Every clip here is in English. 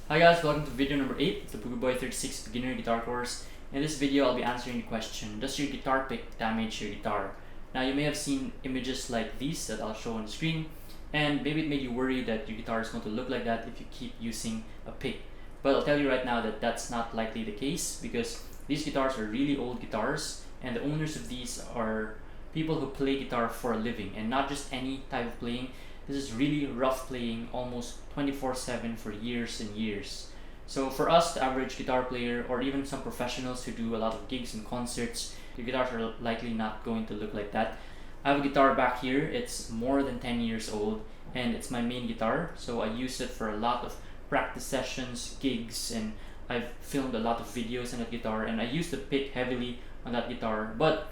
Hi guys, welcome to video number 8 of the BB36 beginner guitar course. In this video, I'll be answering the question, does your guitar pick damage your guitar? Now you may have seen images like these that I'll show on the screen, and maybe it made you worry that your guitar is going to look like that if you keep using a pick. But I'll tell you right now that that's not likely the case, because these guitars are really old guitars, and the owners of these are people who play guitar for a living, and not just any type of playing. This is really rough playing, almost 24/7 for years and years. So for us, the average guitar player, or even some professionals who do a lot of gigs and concerts, your guitars are likely not going to look like that. I have a guitar back here. It's more than 10 years old, and it's my main guitar, so I use it for a lot of practice sessions, gigs, and I've filmed a lot of videos on that guitar, and I use the pick heavily on that guitar. But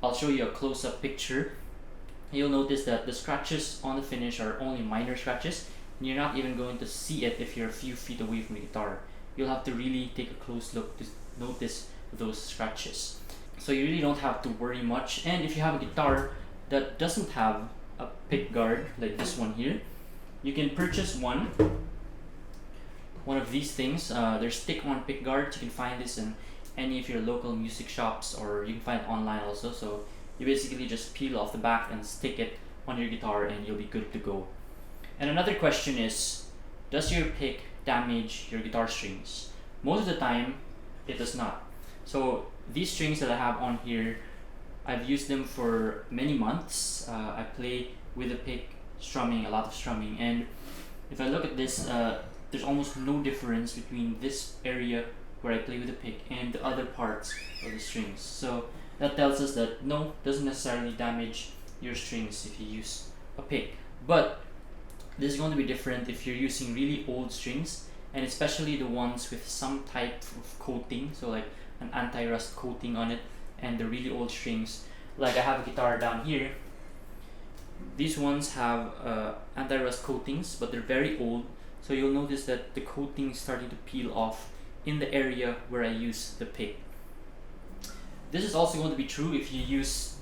I'll show you a close-up picture. You'll notice that the scratches on the finish are only minor scratches, and you're not even going to see it if you're a few feet away from the guitar. You'll have to really take a close look to notice those scratches. So you really don't have to worry much. And if you have a guitar that doesn't have a pick guard like this one here, you can purchase one of these things. They're stick-on pick guards. You can find this in any of your local music shops, or you can find it online also. So you basically just peel off the back and stick it on your guitar and you'll be good to go. And another question is, does your pick damage your guitar strings? Most of the time, it does not. So these strings that I have on here, I've used them for many months. I play with a pick, strumming, a lot of strumming. And if I look at this, there's almost no difference between this area where I play with the pick and the other parts of the strings. So that tells us that no, it doesn't necessarily damage your strings if you use a pick. But this is going to be different if you're using really old strings, and especially the ones with some type of coating, so like an anti-rust coating on it, and the really old strings. Like I have a guitar down here. These ones have anti-rust coatings, but they're very old, so you'll notice that the coating is starting to peel off in the area where I use the pick. This is also going to be true if you use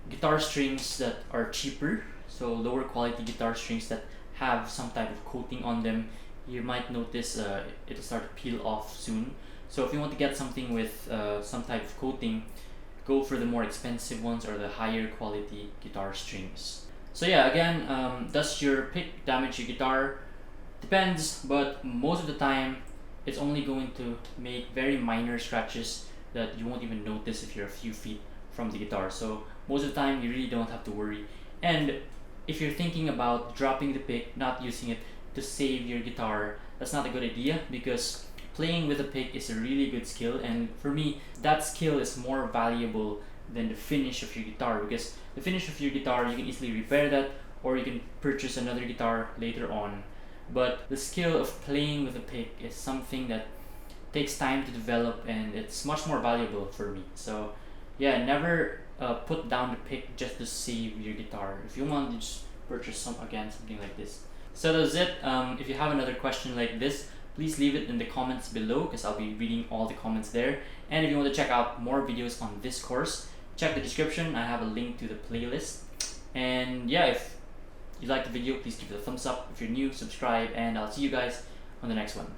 guitar strings that are cheaper, so lower quality guitar strings that have some type of coating on them. You might notice it'll start to peel off soon. So if you want to get something with some type of coating, go for the more expensive ones or the higher quality guitar strings. So yeah, again, does your pick damage your guitar? Depends, but most of the time it's only going to make very minor scratches that you won't even notice if you're a few feet from the guitar. So most of the time you really don't have to worry. And if you're thinking about dropping the pick, not using it to save your guitar, that's not a good idea, because playing with a pick is a really good skill, and for me that skill is more valuable than the finish of your guitar, because the finish of your guitar, you can easily repair that, or you can purchase another guitar later on. But the skill of playing with a pick is something that takes time to develop, and it's much more valuable for me. So yeah, never put down the pick just to save your guitar. If you want to just purchase something like this. So that's it. If you have another question like this, please leave it in the comments below, because I'll be reading all the comments there. And if you want to check out more videos on this course, check the description. I have a link to the playlist. And yeah, if you like the video, please give it a thumbs up. If you're new, subscribe, and I'll see you guys on the next one.